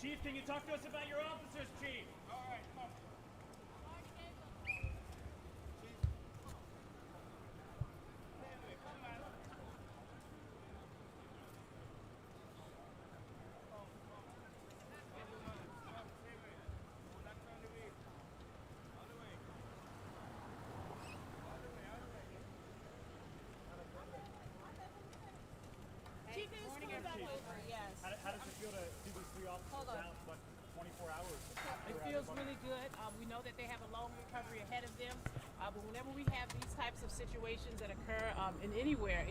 Chief, can you talk to us about your officers, Chief? All right, come on. Chief, is coming back over, yes. How does it feel to see these three officers down for 24 hours? It feels really good. We know that they have a long recovery ahead of them, but whenever we have these types of situations that occur in anywhere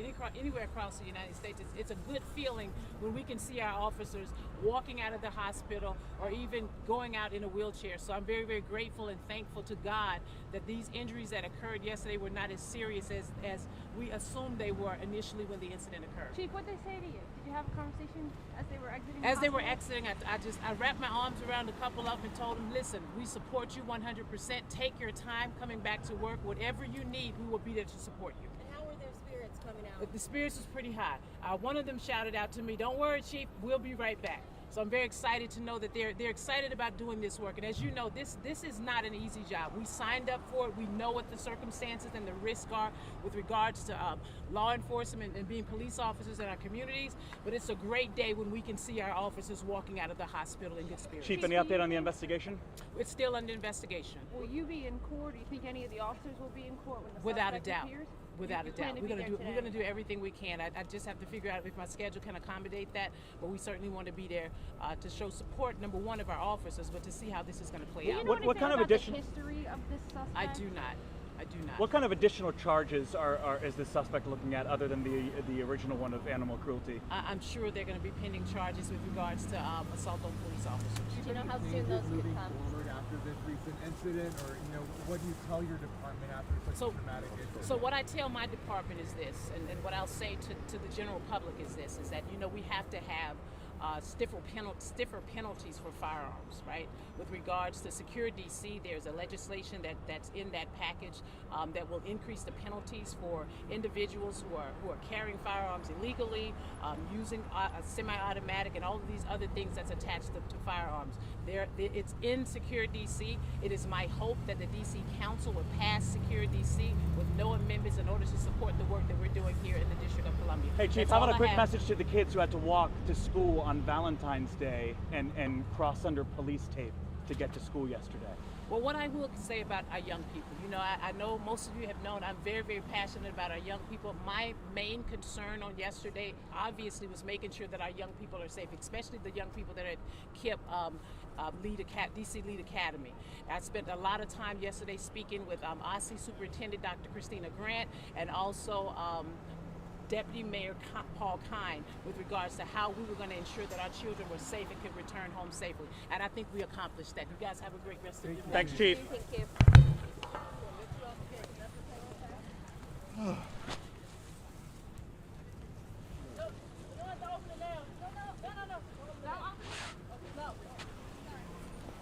across the United States, it's a good feeling when we can see our officers walking out of the hospital or even going out in a wheelchair. So I'm very, very grateful and thankful to God that these injuries that occurred yesterday were not as serious as we assumed they were initially when the incident occurred. Chief, what did they say to you? Did you have a conversation as they were exiting? As they were exiting, I wrapped my arms around a couple of them and told them, listen, we support you 100%. Take your time coming back to work. Whatever you need, we will be there to support you. And how were their spirits coming out? The spirits was pretty high. One of them shouted out to me, don't worry, Chief, we'll be right back. So I'm very excited to know that they're excited about doing this work. And as you know, this is not an easy job. We signed up for it. We know what the circumstances and the risks are with regards to law enforcement and being police officers in our communities. But it's a great day when we can see our officers walking out of the hospital in good spirits. Chief, any update on the investigation? It's still under investigation. Will you be in court? Do you think any of the officers will be in court when the Without a suspect doubt. appears? Without a You plan doubt. to be there We're gonna do everything we can. I just have to figure out if my schedule can accommodate that, but we certainly want to be there to show support, number one, of our officers, but to see how this is going to play Do you out. know What anything kind of about the addition- history of this suspect? I do not. What kind of additional charges is this suspect looking at other than the original one of animal cruelty? I'm sure they're going to be pending charges with regards to assault on police officers. Do you know how soon those could moving come? forward after this recent incident, or what do you tell your department after such a traumatic incident? So what I tell my department is this, and what I'll say to the general public is this, is that we have to have stiffer penalties for firearms, right? With regards to secure D.C., there's a legislation that's in that package that will increase the penalties for individuals who are carrying firearms illegally, using a semi-automatic, and all of these other things that's attached to firearms. It's in Secure D.C. It is my hope that the D.C. Council will pass Secure D.C. with no amendments in order to support the work that we're doing here in the District of Columbia. Hey, Chief, That's how all about a I quick have. message to the kids who had to walk to school on Valentine's Day and cross under police tape to get to school yesterday? Well, what I will say about our young people, I know most of you have known I'm very, very passionate about our young people. My main concern on yesterday, obviously, was making sure that our young people are safe, especially the young people that are at KIPP, DC Lead Academy. I spent a lot of time yesterday speaking with OSSI Superintendent Dr. Christina Grant and also Deputy Mayor Paul Kine with regards to how we were going to ensure that our children were safe and could return home safely. And I think we accomplished that. You guys have a great rest of your day. Thanks, Chief. Thank you.